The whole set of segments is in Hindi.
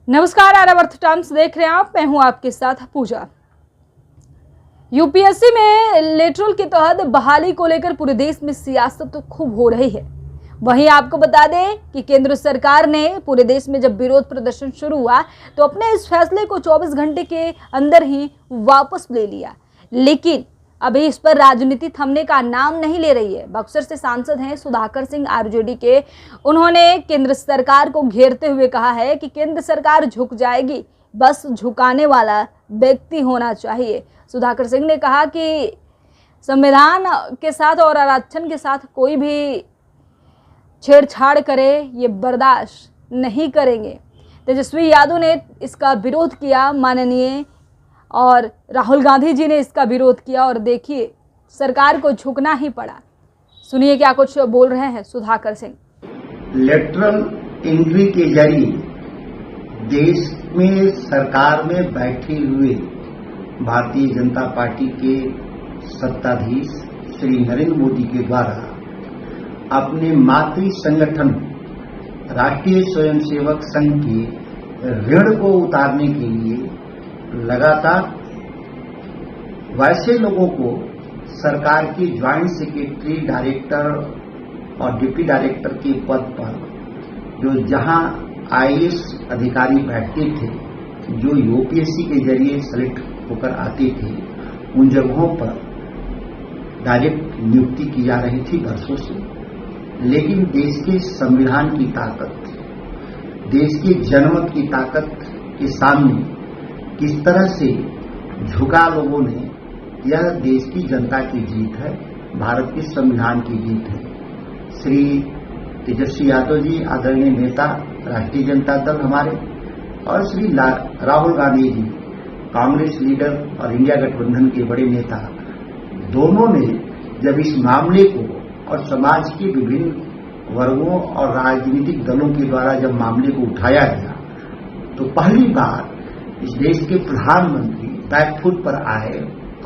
नमस्कार, आर्यावर्त टाइम्स देख रहे हैं आप। मैं हूं आपके साथ पूजा। यूपीएससी में लेटरल के तहत बहाली को लेकर पूरे देश में सियासत तो खूब हो रही है। वहीं आपको बता दें कि केंद्र सरकार ने पूरे देश में जब विरोध प्रदर्शन शुरू हुआ तो अपने इस फैसले को 24 घंटे के अंदर ही वापस ले लिया, लेकिन अभी इस पर राजनीति थमने का नाम नहीं ले रही है। बक्सर से सांसद हैं सुधाकर सिंह आरजेडी के। उन्होंने केंद्र सरकार को घेरते हुए कहा है कि केंद्र सरकार झुक जाएगी, बस झुकाने वाला व्यक्ति होना चाहिए। सुधाकर सिंह ने कहा कि संविधान के साथ और आरक्षण के साथ कोई भी छेड़छाड़ करे ये बर्दाश्त नहीं करेंगे। तेजस्वी यादव ने इसका विरोध किया, माननीय और राहुल गांधी जी ने इसका विरोध किया और देखिए सरकार को झुकना ही पड़ा। सुनिए क्या कुछ बोल रहे हैं सुधाकर सिंह। लेटरल एंट्री के जरिए देश में सरकार में बैठे हुए भारतीय जनता पार्टी के सत्ताधीश श्री नरेंद्र मोदी के द्वारा अपने मातृ संगठन राष्ट्रीय स्वयंसेवक संघ के ऋण को उतारने के लिए लगातार वैसे लोगों को सरकार के ज्वाइंट सेक्रेटरी, डायरेक्टर और डिप्टी डायरेक्टर के पद पर जो जहां आईएएस अधिकारी बैठते थे, जो यूपीएससी के जरिए सेलेक्ट होकर आते थे, उन जगहों पर डायरेक्ट नियुक्ति की जा रही थी वर्षों से। लेकिन देश के संविधान की ताकत, देश के जनमत की ताकत के सामने किस तरह से झुका लोगों ने, यह देश की जनता की जीत है, भारत के संविधान की जीत है। श्री तेजस्वी यादव जी आदरणीय नेता राष्ट्रीय जनता दल हमारे, और श्री राहुल गांधी जी कांग्रेस लीडर और इंडिया गठबंधन के बड़े नेता, दोनों ने जब इस मामले को और समाज के विभिन्न वर्गों और राजनीतिक दलों के द्वारा जब मामले को उठाया गया तो पहली बार इस देश के प्रधानमंत्री बैकफुट पर आए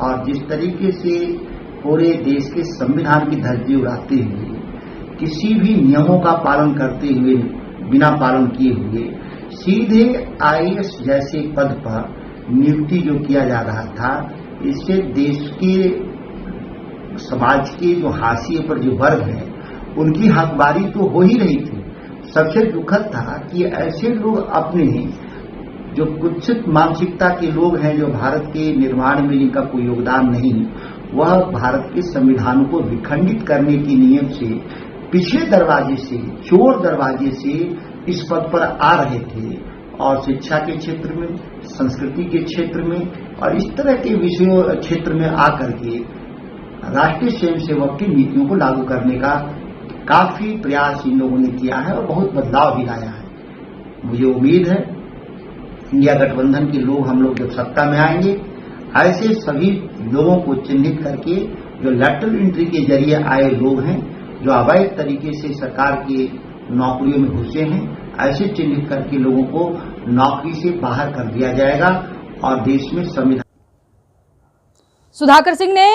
और जिस तरीके से पूरे देश के संविधान की धज्जी उड़ाते हुए, किसी भी नियमों का पालन करते हुए, बिना पालन किए हुए सीधे आईएएस जैसे पद पर नियुक्ति जो किया जा रहा था, इससे देश के समाज के जो हाशिए पर जो वर्ग है उनकी हकबारी तो हो ही रही थी। सबसे दुखद था कि ऐसे लोग अपने जो कुत्सित मानसिकता के लोग हैं, जो भारत के निर्माण में जिनका कोई योगदान नहीं, वह भारत के संविधान को विखंडित करने की नियम से पिछले दरवाजे से, चोर दरवाजे से इस पद पर आ रहे थे। और शिक्षा के क्षेत्र में, संस्कृति के क्षेत्र में और इस तरह के विषयों क्षेत्र में आकर के राष्ट्रीय स्वयंसेवक की नीतियों को लागू करने का काफी प्रयास इन लोगों ने किया है और बहुत बदलाव भी लाया है। मुझे उम्मीद है इंडिया गठबंधन के लोग, हम लोग जब सत्ता में आएंगे, ऐसे सभी लोगों को चिन्हित करके, जो लेटरल एंट्री के जरिए आए लोग हैं, जो अवैध तरीके से सरकार के नौकरियों में घुसे हैं, ऐसे चिन्हित करके लोगों को नौकरी से बाहर कर दिया जाएगा और देश में संविधान। सुधाकर सिंह ने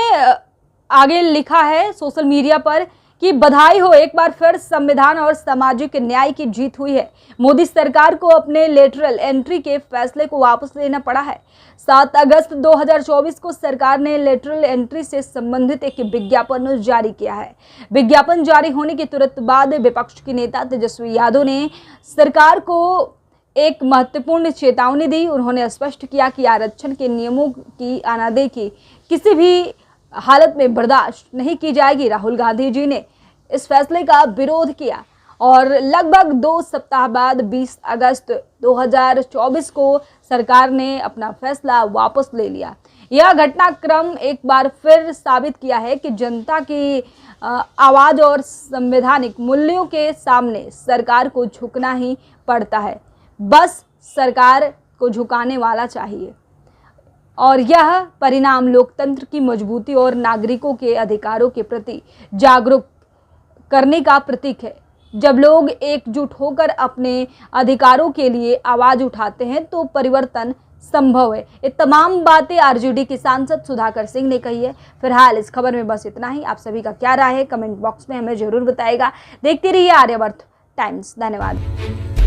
आगे लिखा है सोशल मीडिया पर कि बधाई हो, एक बार फिर संविधान और सामाजिक न्याय की जीत हुई है। मोदी सरकार को अपने लेटरल एंट्री के फैसले को वापस लेना पड़ा है। 7 अगस्त 2024 को सरकार ने लेटरल एंट्री से संबंधित एक विज्ञापन जारी किया है। विज्ञापन जारी होने के तुरंत बाद विपक्ष के नेता तेजस्वी यादव ने सरकार को एक महत्वपूर्ण चेतावनी दी। उन्होंने स्पष्ट किया कि आरक्षण के नियमों की अनदेखी किसी भी हालत में बर्दाश्त नहीं की जाएगी। राहुल गांधी जी ने इस फैसले का विरोध किया और लगभग 2 सप्ताह बाद 20 अगस्त 2024 को सरकार ने अपना फैसला वापस ले लिया। यह घटनाक्रम एक बार फिर साबित किया है कि जनता की आवाज़ और संवैधानिक मूल्यों के सामने सरकार को झुकना ही पड़ता है, बस सरकार को झुकाने वाला चाहिए। और यह परिणाम लोकतंत्र की मजबूती और नागरिकों के अधिकारों के प्रति जागरूक करने का प्रतीक है। जब लोग एकजुट होकर अपने अधिकारों के लिए आवाज उठाते हैं तो परिवर्तन संभव है। ये तमाम बातें आरजेडी के सांसद सुधाकर सिंह ने कही है। फिलहाल इस खबर में बस इतना ही। आप सभी का क्या राय है कमेंट बॉक्स में हमें जरूर बताएगा। देखते रहिए आर्यावर्त टाइम्स। धन्यवाद।